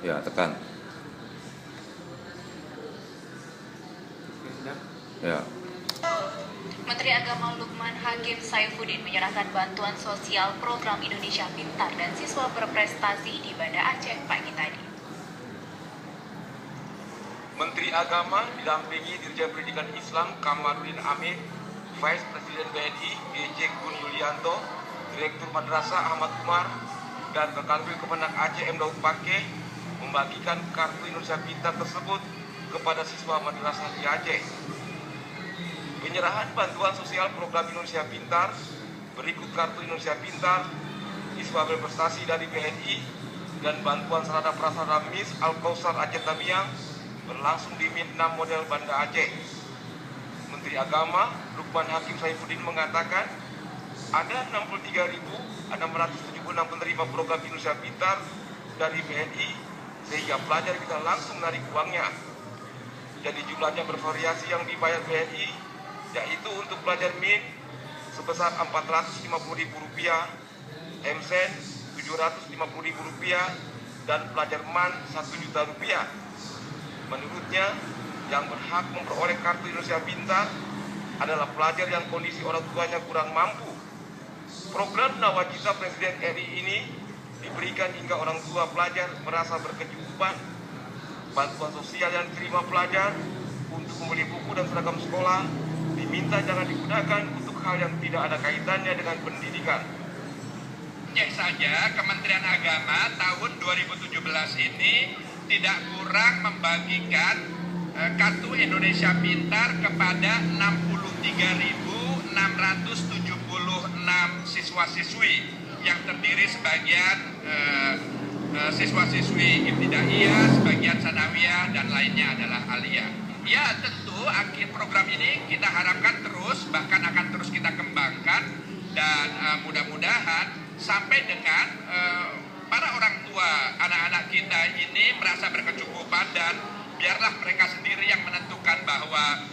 Ya, tekan. Ya. Menteri Agama Lukman Hakim Saifuddin menyerahkan bantuan sosial program Indonesia Pintar dan siswa berprestasi di Banda Aceh pagi tadi. Menteri Agama didampingi Dirjen Pendidikan Islam Kamarudin Amin, Vice Presiden BNI GJ Gun Yulianto, Direktur Madrasah Ahmad Umar, dan Kekanwil Kemenak Aceh M. Daud Pake membagikan kartu Indonesia Pintar tersebut kepada siswa madrasah di Aceh. Penyerahan bantuan sosial program Indonesia Pintar berikut kartu Indonesia Pintar, siswa berprestasi dari BNI, dan bantuan sarana prasarana MIS Al-Kausar Aceh Tamiang berlangsung di MIN 6 model Banda Aceh. Menteri Agama Lukman Hakim Saifuddin mengatakan ada 63.676 penerima program Indonesia Pintar dari BNI sehingga pelajar bisa langsung menarik uangnya. Jadi jumlahnya bervariasi yang dibayar BNI, yaitu untuk pelajar MIN sebesar Rp450.000, MSen Rp750.000, dan pelajar MAN Rp1 juta. Menurutnya, yang berhak memperoleh kartu Indonesia Pintar adalah pelajar yang kondisi orang tuanya kurang mampu. Program Nawacita Presiden RI ini diberikan hingga orang tua pelajar merasa berkecukupan. Bantuan sosial yang diterima pelajar untuk membeli buku dan seragam sekolah diminta jangan digunakan untuk hal yang tidak ada kaitannya dengan pendidikan. Cek saja Kementerian Agama tahun 2017 ini tidak kurang membagikan kartu Indonesia Pintar kepada 63.676 siswa-siswi yang terdiri sebagian siswa-siswi ibtidaiyah, sebagian sanawiyah, dan lainnya adalah aliyah. Ya, tentu akhir program ini kita harapkan terus, bahkan akan terus kita kembangkan, dan mudah-mudahan sampai dengan para orang tua anak-anak kita ini merasa berkecukupan, dan biarlah mereka sendiri yang menentukan bahwa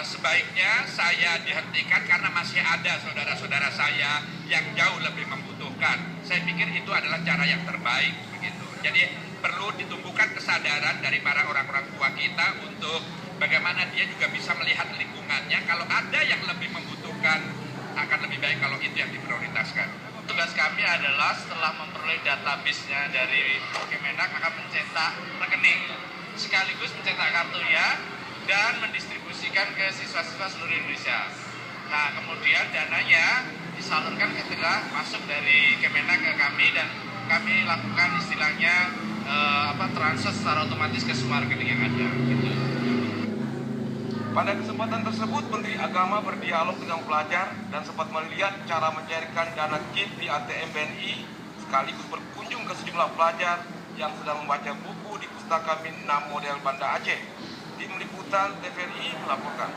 sebaiknya saya dihentikan karena masih ada saudara-saudara saya yang jauh lebih membutuhkan. Saya pikir itu adalah cara yang terbaik begitu. Jadi perlu ditumbuhkan kesadaran dari para orang-orang tua kita untuk bagaimana dia juga bisa melihat lingkungannya. Kalau ada yang lebih membutuhkan, akan lebih baik kalau itu yang diprioritaskan. Tugas kami adalah setelah memperoleh database-nya dari Kemenak akan mencetak rekening, sekaligus mencetak kartunya dan mendistribusikan ke siswa-siswa seluruh Indonesia. Nah, kemudian dananya disalurkan ketika masuk dari Kemenak ke kami, dan kami lakukan istilahnya transfer secara otomatis ke semua rekening yang ada. Gitu. Pada kesempatan tersebut, Menteri Agama berdialog dengan pelajar dan sempat melihat cara mencairkan dana KIP di ATM BNI, sekaligus berkunjung ke sejumlah pelajar yang sedang membaca buku di Pustaka MIN 6 model Banda Aceh. Tim Liputan TVRI melaporkan.